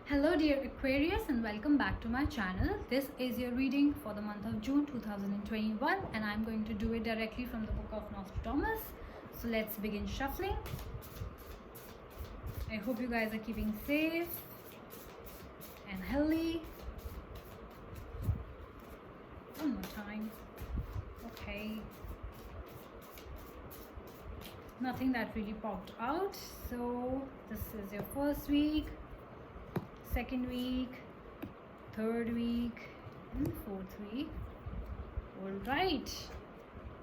Hello dear Aquarius and welcome back to my channel. This is your reading for the month of June 2021 and I'm going to do it directly from the book of Nostradamus. So let's begin shuffling. I hope you guys are keeping safe and healthy. One more time. Okay. Nothing that really popped out. So this is your first week, second week, third week and fourth week. All right,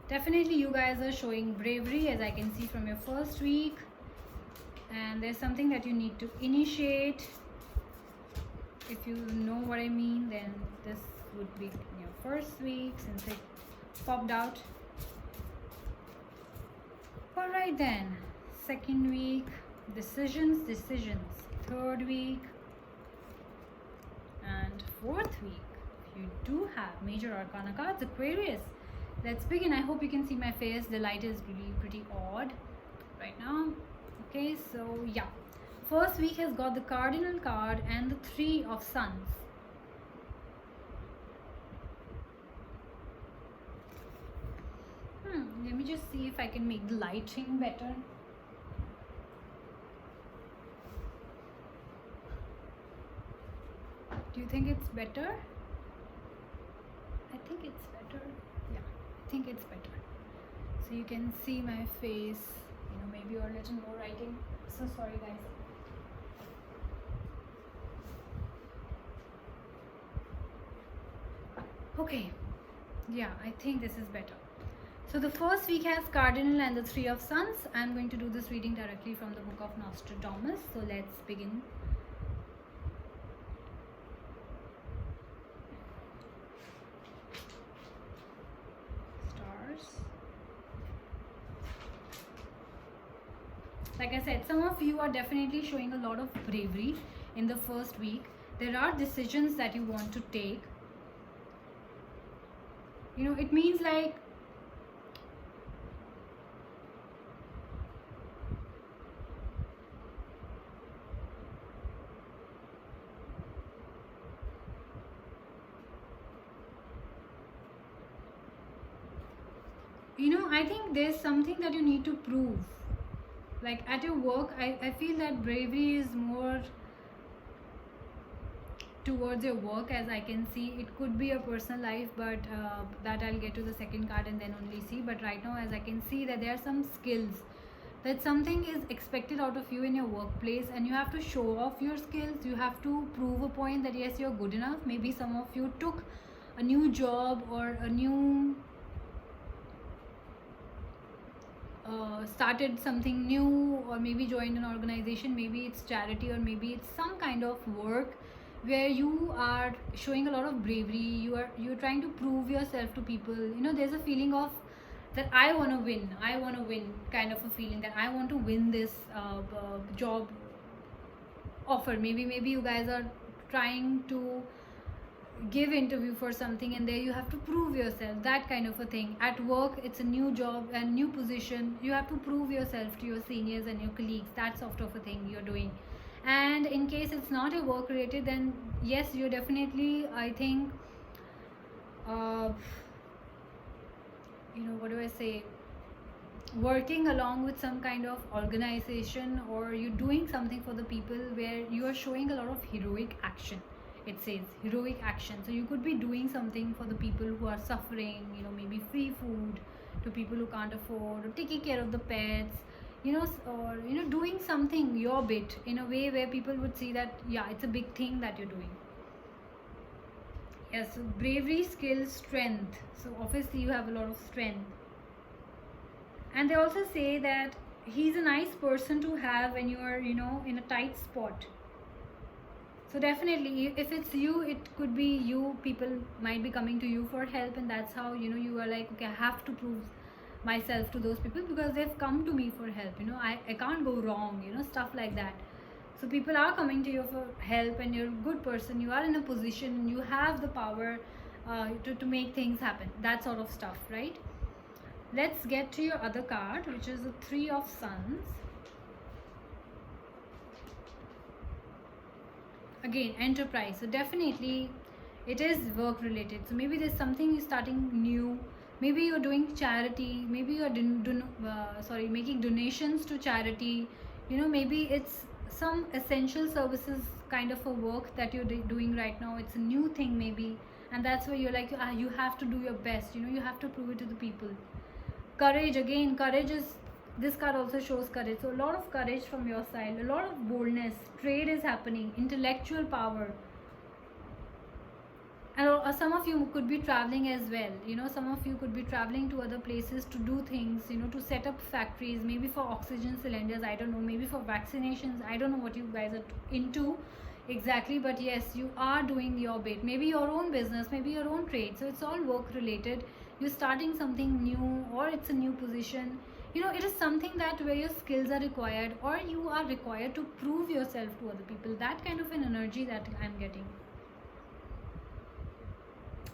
definitely you guys are showing bravery, as I can see from your first week, and there's something that you need to initiate. If you know what I mean, then this would be your first week since it popped out. All right, then second week, decisions. Third week and fourth week, you do have major arcana cards, Aquarius. Let's begin. I hope you can see my face. The light is really pretty odd right now. Okay, so yeah, first week has got the cardinal card and the Three of Suns. Let me just see if I can make the lighting better. Do you think it's better? I think it's better. Yeah, I think it's better. So you can see my face, maybe a little more writing. So sorry guys. Okay, yeah, I think this is better. So the first week has Cardinal and the Three of Suns. I'm going to do this reading directly from the book of Nostradamus. So let's begin. Like I said, some of you are definitely showing a lot of bravery in the first week. There are decisions that you want to take. It means like I think there's something that you need to prove. Like at your work, I feel that bravery is more towards your work, as I can see. It could be a personal life, but that I'll get to the second card and then only see. But right now, as I can see, that there are some skills, that something is expected out of you in your workplace and you have to show off your skills. You have to prove a point that yes, you're good enough. Maybe some of you took a new job or a new started something new, or maybe joined an organization, maybe it's charity, or maybe it's some kind of work where you are showing a lot of bravery. You're trying to prove yourself to people. There's a feeling of that I want to win kind of a feeling, that I want to win this job offer. Maybe you guys are trying to give interview for something and there you have to prove yourself, that kind of a thing. At work, it's a new job and new position, you have to prove yourself to your seniors and your colleagues, that sort of a thing you're doing. And in case it's not a work related, then yes, you're definitely, I think, what do I say, working along with some kind of organization, or you're doing something for the people where you are showing a lot of heroic action. It says heroic action, so you could be doing something for the people who are suffering, maybe free food to people who can't afford, or taking care of the pets, or doing something, your bit, in a way where people would see that yeah, it's a big thing that you're doing. Yes, so bravery, skill, strength. So obviously you have a lot of strength. And they also say that he's a nice person to have when you are in a tight spot. So definitely, if it's you, it could be you, people might be coming to you for help, and that's how you are like, okay, I have to prove myself to those people because they've come to me for help. I can't go wrong, stuff like that. So people are coming to you for help and you're a good person, you are in a position, you have the power to make things happen, that sort of stuff, right? Let's get to your other card, which is the Three of Suns. Again, enterprise, so definitely it is work related. So maybe there's something you're starting new, maybe you're doing charity, maybe you're making donations to charity, maybe it's some essential services kind of a work that you're doing right now. It's a new thing maybe, and that's where you're like, you have to do your best, you have to prove it to the people. Courage, again, courage is, this card also shows courage, so a lot of courage from your side, a lot of boldness, trade is happening, intellectual power. And some of you could be traveling as well, some of you could be traveling to other places to do things, to set up factories, maybe for oxygen cylinders, I don't know, maybe for vaccinations, I don't know what you guys are into exactly, but yes, you are doing your bit, maybe your own business, maybe your own trade. So it's all work related, you're starting something new, or it's a new position, it is something that where your skills are required, or you are required to prove yourself to other people. That kind of an energy that I'm getting.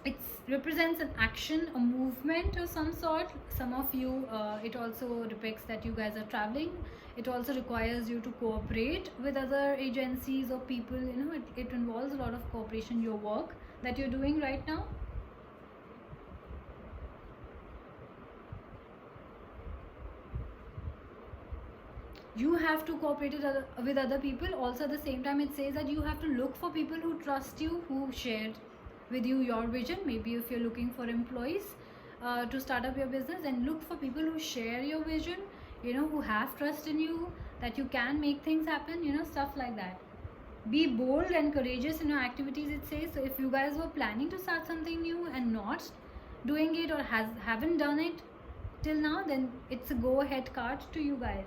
It represents an action, a movement of some sort. Some of you, it also depicts that you guys are traveling. It also requires you to cooperate with other agencies or people. It involves a lot of cooperation, your work that you're doing right now. You have to cooperate with other people. Also at the same time, it says that you have to look for people who trust you, who share with you your vision. Maybe if you're looking for employees to start up your business, and look for people who share your vision, who have trust in you, that you can make things happen, stuff like that. Be bold and courageous in your activities, it says. So if you guys were planning to start something new and not doing it, or haven't done it till now, then it's a go ahead card to you guys.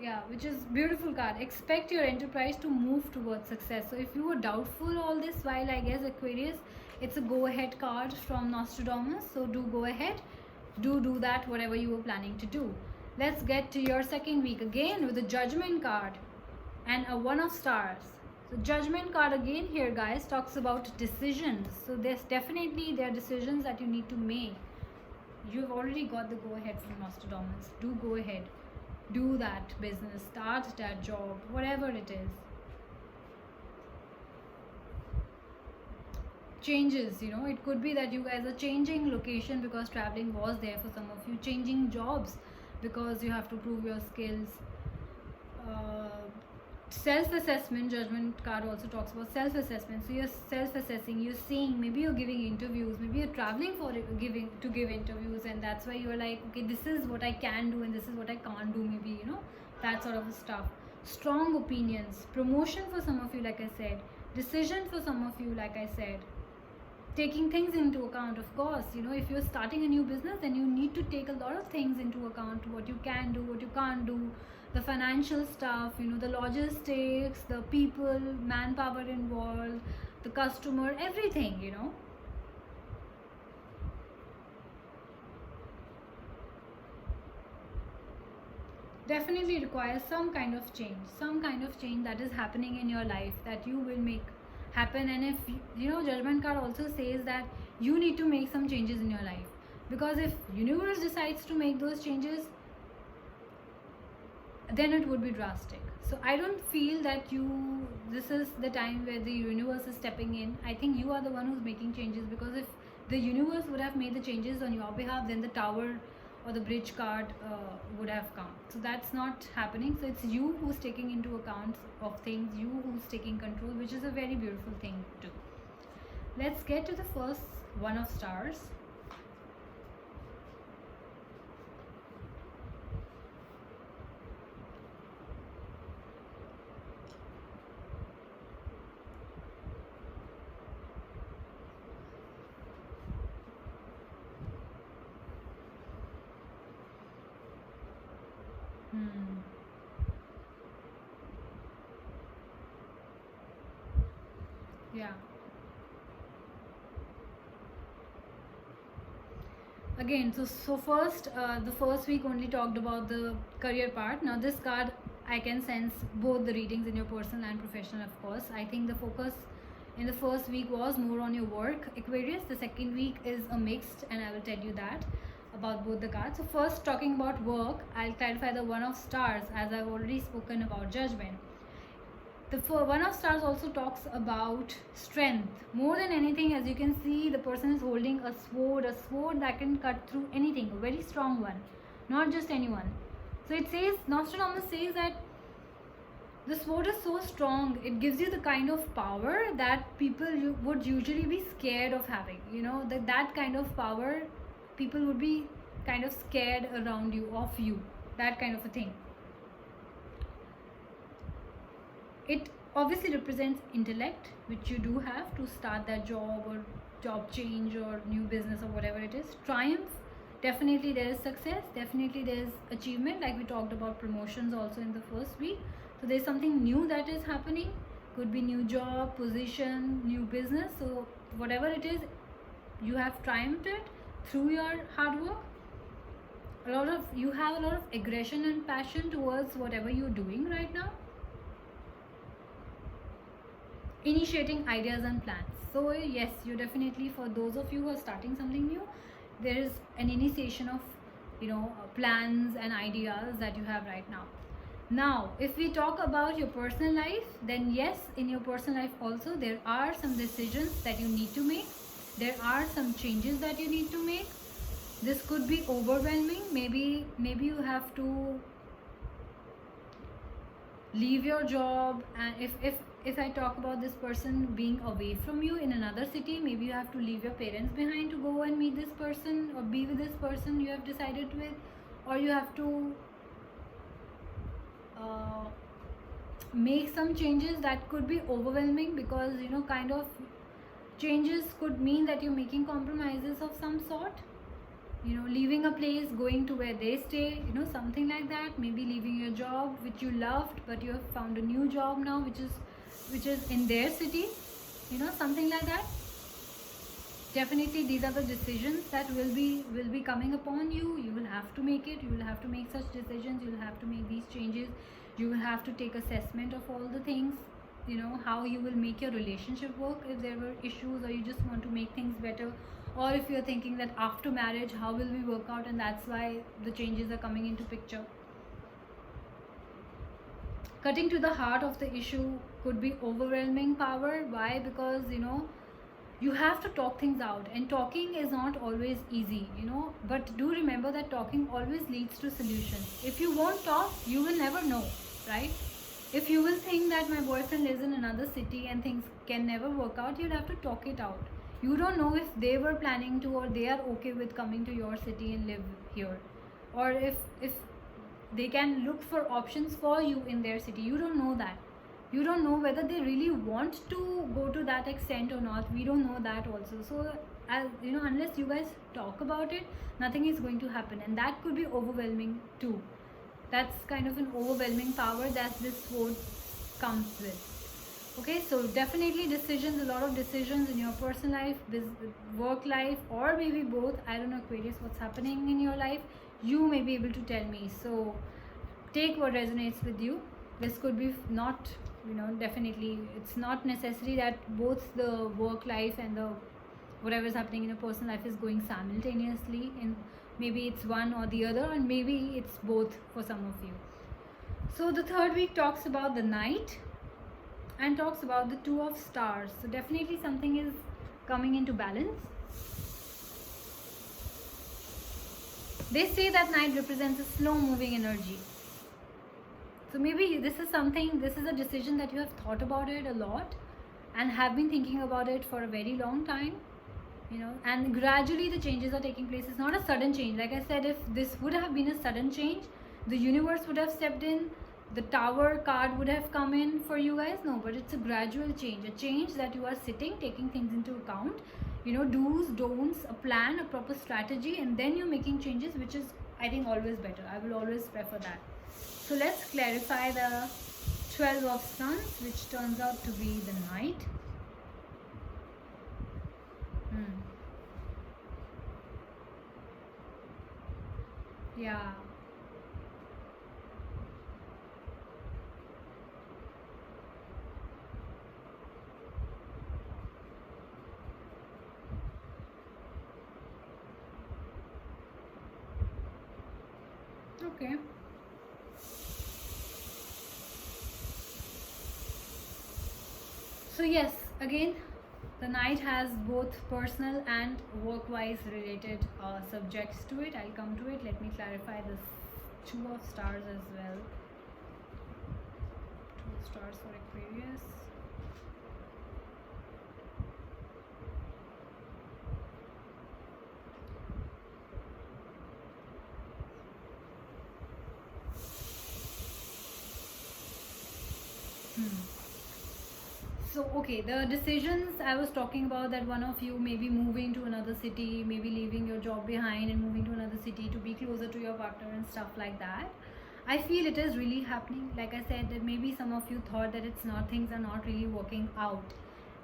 Yeah, which is beautiful card. Expect your enterprise to move towards success. So if you were doubtful all this while, I guess, Aquarius, it's a go ahead card from Nostradamus. So do go ahead, do that, whatever you were planning to do. Let's get to your second week again with the Judgment card and a One of Stars. So Judgment card again here, guys, talks about decisions. So there's definitely, there are decisions that you need to make. You've already got the go ahead from Nostradamus. Do go ahead, do that business, start that job, whatever it is. Changes, it could be that you guys are changing location because traveling was there for some of you, changing jobs because you have to prove your skills. Self-assessment, Judgment card also talks about self-assessment. So you're self-assessing, you're seeing, maybe you're giving interviews, maybe you're traveling for give interviews, and that's why you're like, okay, this is what I can do and this is what I can't do, maybe, that sort of stuff. Strong opinions, promotion for some of you, like I said, decision for some of you, like I said. Taking things into account, of course, if you're starting a new business, then you need to take a lot of things into account, what you can do, what you can't do, the financial stuff, the logistics, the people, manpower involved, the customer, everything, definitely requires some kind of change that is happening in your life, that you will make happen. And if Judgment card also says that you need to make some changes in your life, because if universe decides to make those changes, then it would be drastic. So I don't feel that this is the time where the universe is stepping in. I think you are the one who's making changes, because if the universe would have made the changes on your behalf, then the Tower or the Bridge card would have come. So that's not happening. So it's you who's taking into account of things, you who's taking control, which is a very beautiful thing too. Let's get to the first One of Stars. Yeah. Again, so first, the first week only talked about the career part. Now this card, I can sense both the readings in your personal and professional, of course. I think the focus in the first week was more on your work, Aquarius. The second week is a mixed, and I will tell you that. about both the cards. So first, talking about work, I'll clarify the One of Stars, as I've already spoken about Judgment. The One of Stars also talks about strength. More than anything, as you can see, the person is holding a sword that can cut through anything, a very strong one, not just anyone. So it says, Nostradamus says that the sword is so strong, it gives you the kind of power that people would usually be scared of having. You know, that kind of power, people would be kind of scared around you, of you, that kind of a thing. It obviously represents intellect, which you do have to start that job or job change or new business or whatever it is. Triumph, definitely there is success, definitely there is achievement, like we talked about promotions also in the first week. So there's something new that is happening, could be new job, position, new business. So whatever it is, you have triumphed it through your hard work. You have a lot of aggression and passion towards whatever you're doing right now, initiating ideas and plans. So yes, you definitely, for those of you who are starting something new, there is an initiation of plans and ideas that you have right now. Now if we talk about your personal life, then yes, in your personal life also there are some decisions that you need to make, there are some changes that you need to make. This could be overwhelming. Maybe you have to leave your job, and if I talk about this person being away from you in another city, maybe you have to leave your parents behind to go and meet this person or be with this person you have decided with, or you have to make some changes that could be overwhelming, because kind of changes could mean that you're making compromises of some sort, leaving a place, going to where they stay, something like that. Maybe leaving your job which you loved, but you have found a new job now which is in their city, something like that. Definitely these are the decisions that will be coming upon you. You will have to make it, you will have to make such decisions, you will have to make these changes, you will have to take assessment of all the things, how you will make your relationship work if there were issues, or you just want to make things better, or if you're thinking that after marriage how will we work out, and that's why the changes are coming into picture. Cutting to the heart of the issue could be overwhelming power. Why? Because you have to talk things out, and talking is not always easy, but do remember that talking always leads to solutions. If you won't talk, you will never know, right? If you will think that my boyfriend lives in another city and things can never work out, you'll have to talk it out. You don't know if they were planning to, or they are okay with coming to your city and live here, or if they can look for options for you in their city. You don't know that. You don't know whether they really want to go to that extent or not. We don't know that also. So as unless you guys talk about it, nothing is going to happen, and that could be overwhelming too. That's kind of an overwhelming power that this sword comes with. Okay, so definitely decisions, a lot of decisions in your personal life, work life, or maybe both. I don't know, Aquarius, what's happening in your life. You may be able to tell me. So take what resonates with you. This could be not, definitely it's not necessary that both the work life and the whatever is happening in your personal life is going simultaneously. In maybe it's one or the other, and maybe it's both for some of you. So the third week talks about the Knight and talks about the Two of Stars. So definitely something is coming into balance. They say that Knight represents a slow moving energy. So maybe this is a decision that you have thought about it a lot and have been thinking about it for a very long time, and gradually the changes are taking place. It's not a sudden change. Like I said, if this would have been a sudden change, the universe would have stepped in, the Tower card would have come in for you guys. No, but it's a gradual change, a change that you are sitting, taking things into account, do's, don'ts, a plan, a proper strategy, and then you're making changes, which is, I think, always better. I will always prefer that. So let's clarify the 12 of Suns, which turns out to be the Knight. Yeah. Okay. So yes, again, the Knight has both personal and work-wise related subjects to it. I'll come to it. Let me clarify this Two of Stars as well. Two of Stars for Aquarius. So okay, the decisions I was talking about, that one of you may be moving to another city, maybe leaving your job behind and moving to another city to be closer to your partner and stuff like that. I feel it is really happening. Like I said, that maybe some of you thought that it's not, things are not really working out,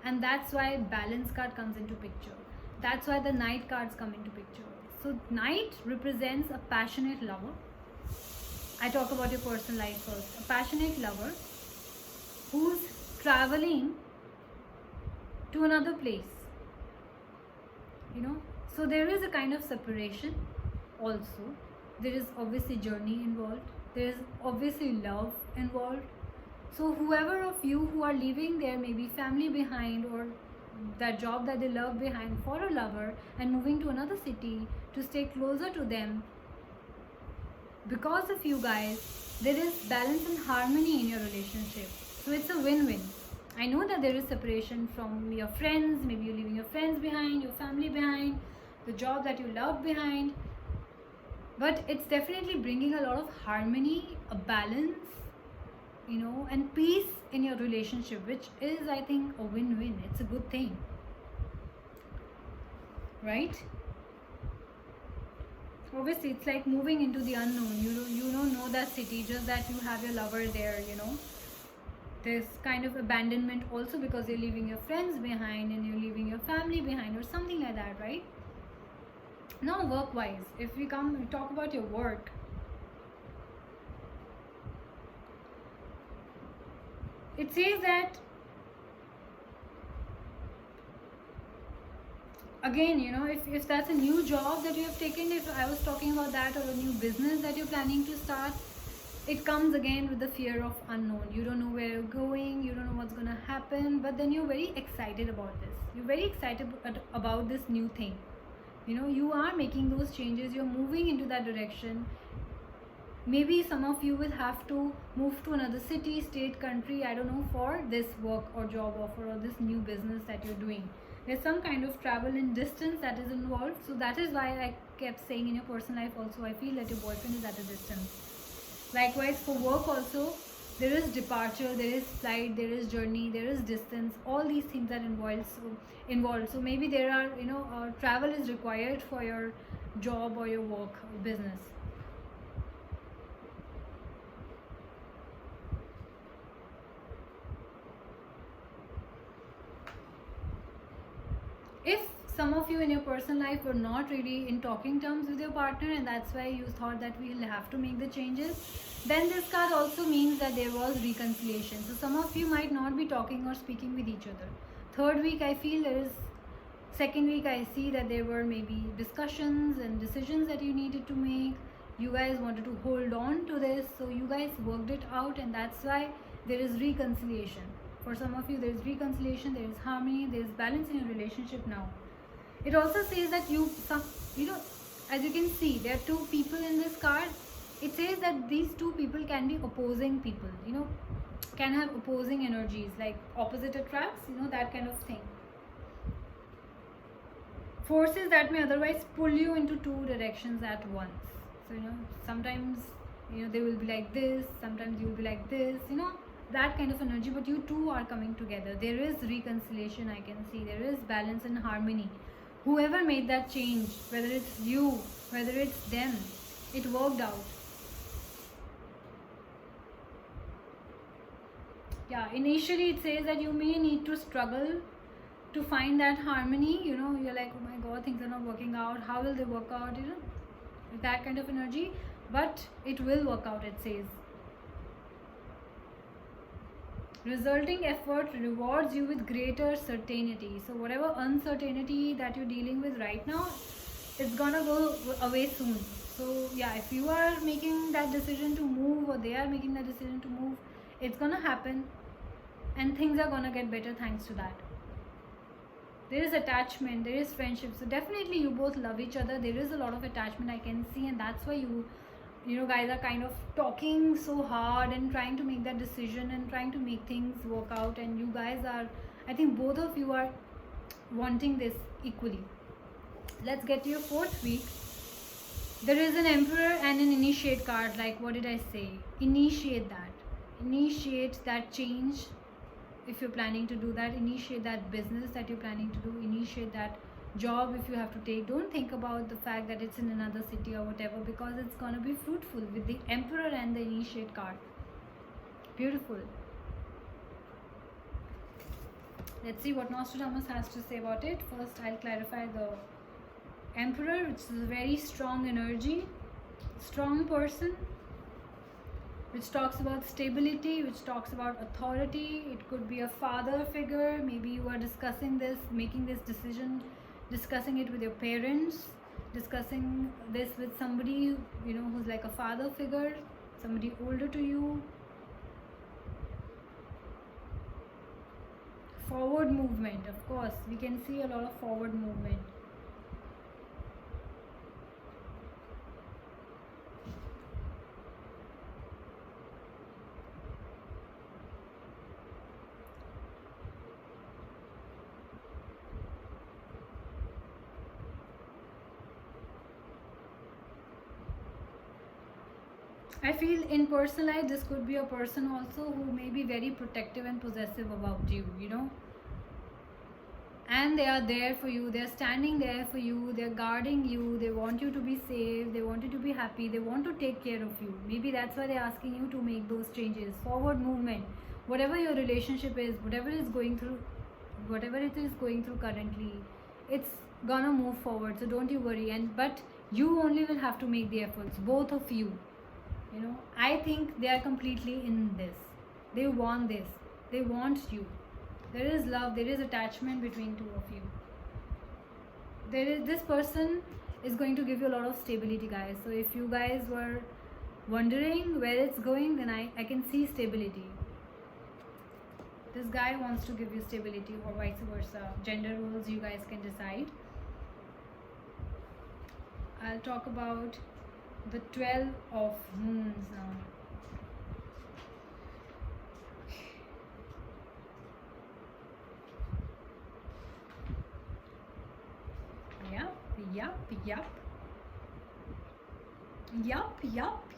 and that's why balance card comes into picture. That's why the Knight cards come into picture. So Knight represents a passionate lover. I talk about your personal life first. A passionate lover who's traveling to another place, you know. So there is a kind of separation also. There is obviously journey involved, there is obviously love involved. So whoever of you who are leaving their maybe family behind, or that job that they love behind for a lover, and moving to another city to stay closer to them, because of you guys, there is balance and harmony in your relationship. So it's a win-win. I know that there is separation from your friends, maybe you're leaving your friends behind, your family behind, the job that you love behind, but it's definitely bringing a lot of harmony, a balance, you know, and peace in your relationship, which is, I think, a win-win. It's a good thing, right? Obviously, it's like moving into the unknown. You don't know that city, just that you have your lover there, you know. There's kind of abandonment also, because you're leaving your friends behind and you're leaving your family behind, or something like that, right? Now, work-wise, if we talk about your work, it says that, again, you know, if that's a new job that you have taken, if I was talking about that, or a new business that you're planning to start, it comes again with the fear of unknown. You don't know where you're going, you don't know what's going to happen, but then you're very excited about this. You're very excited about this new thing. You know, you are making those changes, you're moving into that direction. Maybe some of you will have to move to another city, state, country, I don't know, for this work or job offer, or this new business that you're doing. There's some kind of travel and distance that is involved. So that is why I kept saying, in your personal life also, I feel that your boyfriend is at a distance. Likewise, for work also, there is departure, there is flight, there is journey, there is distance. All these things are involved. So maybe there are, you know, travel is required for your job or your work or business. If some of you in your personal life were not really in talking terms with your partner, and that's why you thought that we'll have to make the changes, then this card also means that there was reconciliation. So some of you might not be talking or speaking with each other. Third week, I feel there is, second week, I see that there were maybe discussions and decisions that you needed to make. You guys wanted to hold on to this, so you guys worked it out, and that's why there is reconciliation. For some of you, there is reconciliation, there is harmony, there is balance in your relationship now. It also says that you know, as you can see, there are two people in this card. It says that these two people can be opposing people, you know, can have opposing energies, like opposite attracts, you know, that kind of thing. Forces that may otherwise pull you into two directions at once. So, you know, sometimes, you know, they will be like this, sometimes you will be like this, you know, that kind of energy, but you two are coming together. There is reconciliation, I can see. There is balance and harmony. Whoever made that change, whether it's you, whether it's them, it worked out. Yeah, initially it says that you may need to struggle to find that harmony. You know, you're like, oh my god, things are not working out, how will they work out, you know, that kind of energy, but it will work out, it says. Resulting effort rewards you with greater certainty. So whatever uncertainty that you're dealing with right now, it's gonna go away soon. So yeah, if you are making that decision to move, or they are making that decision to move, it's gonna happen, and things are gonna get better thanks to that. There is attachment, there is friendship, so definitely you both love each other. There is a lot of attachment I can see, and that's why you know guys are kind of talking so hard and trying to make that decision and trying to make things work out. And you guys are, I think both of you are wanting this equally. Let's get to your fourth week. There is an Emperor and an Initiate card. Like, what did I say? Initiate that change. If you're planning to do that, initiate that business that you're planning to do, initiate that job if you have to take. Don't think about the fact that it's in another city or whatever, because it's gonna be fruitful with the Emperor and the Initiate card. Beautiful. Let's see what Nostradamus has to say about it. First, I'll clarify the Emperor, which is a very strong energy, strong person, which talks about stability, which talks about authority. It could be a father figure. Maybe you are discussing this, making this decision, discussing it with your parents, discussing this with somebody, you know, who's like a father figure, somebody older to you. Forward movement, of course, we can see a lot of forward movement. I feel in personal life, this could be a person also who may be very protective and possessive about you, you know. And they are there for you, they're standing there for you, they're guarding you, they want you to be safe, they want you to be happy, they want to take care of you. Maybe that's why they're asking you to make those changes. Forward movement. Whatever your relationship is, whatever it is going through currently, it's gonna move forward. So don't you worry. But you only will have to make the efforts, both of you. You know, I think they are completely in this. They want this. They want you. There is love, there is attachment between two of you. This person is going to give you a lot of stability, guys. So if you guys were wondering where it's going, then I can see stability. This guy wants to give you stability, or vice versa. Gender roles, you guys can decide. I'll talk about the 12 of moons now.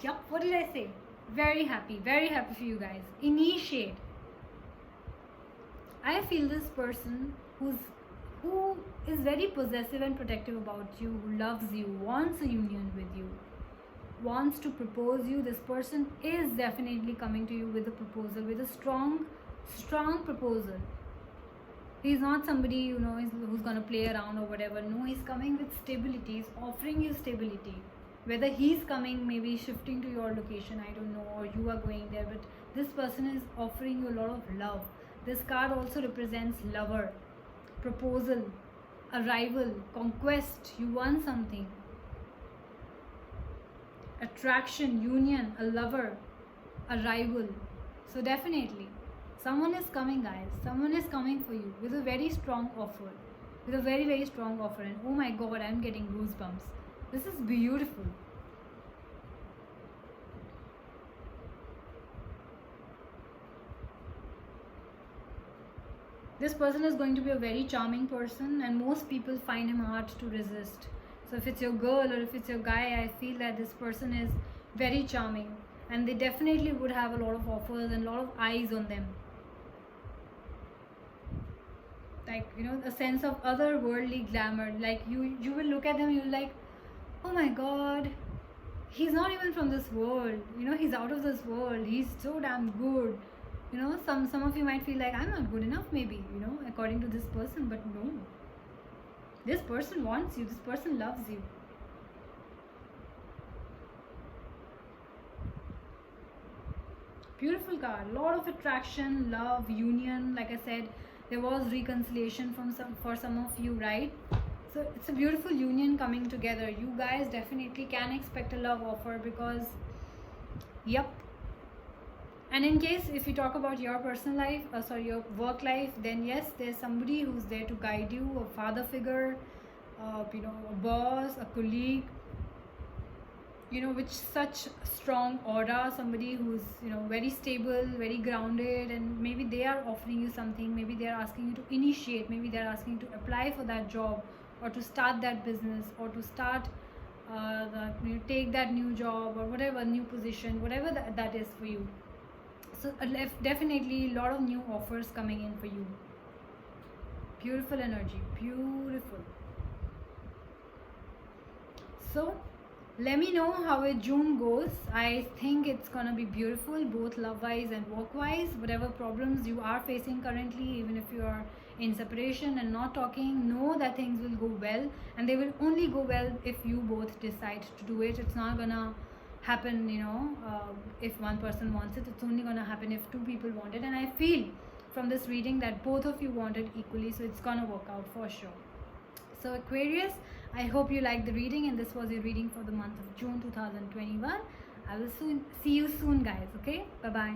Yup. What did I say? Very happy for you guys. Initiate. I feel this person who is very possessive and protective about you, who loves you, wants a union with you, wants to propose you. This person is definitely coming to you with a proposal, with a strong proposal. He's not somebody, you know, who's gonna play around or whatever. No, he's coming with stability. He's offering you stability. Whether he's coming, maybe shifting to your location, I don't know, or you are going there, but this person is offering you a lot of love. This card also represents lover, proposal, arrival, conquest. You want something, attraction, union, a lover, arrival. So definitely someone is coming, guys. Someone is coming for you with a very strong offer, with a very strong offer. And oh my god, I'm getting goosebumps. This is beautiful. This person is going to be a very charming person, and most people find him hard to resist. So if it's your girl or if it's your guy, I feel that this person is very charming, and they definitely would have a lot of offers and a lot of eyes on them. Like, you know, a sense of otherworldly glamour. Like you will look at them, you're like, oh my god, he's not even from this world. You know, he's out of this world. He's so damn good. You know, some of you might feel like, I'm not good enough, maybe, you know, according to this person. But no, this person wants you. This person loves you. Beautiful card. A lot of attraction, love, union. Like I said, there was reconciliation for some of you, right? So it's a beautiful union coming together. You guys definitely can expect a love offer because, yep. And in case if you talk about your personal life, your work life, then yes, there's somebody who's there to guide you, a father figure, a boss, a colleague, with such strong aura, somebody who's very stable, very grounded, and maybe they are offering you something, maybe they are asking you to initiate, maybe they are asking you to apply for that job, or to start that business, or to start take that new job, or whatever new position, whatever that is for you. So definitely a lot of new offers coming in for you. Beautiful energy, beautiful. So let me know how June goes. I think it's gonna be beautiful, both love wise and work wise. Whatever problems you are facing currently, even if you are in separation and not talking, know that things will go well, and they will only go well if you both decide to do it. It's not gonna happen, if one person wants it. It's only gonna happen if two people want it. And I feel from this reading that both of you want it equally, so it's gonna work out for sure. So Aquarius, I hope you liked the reading, and this was your reading for the month of June 2021. I will soon see you soon, guys. Okay, bye bye.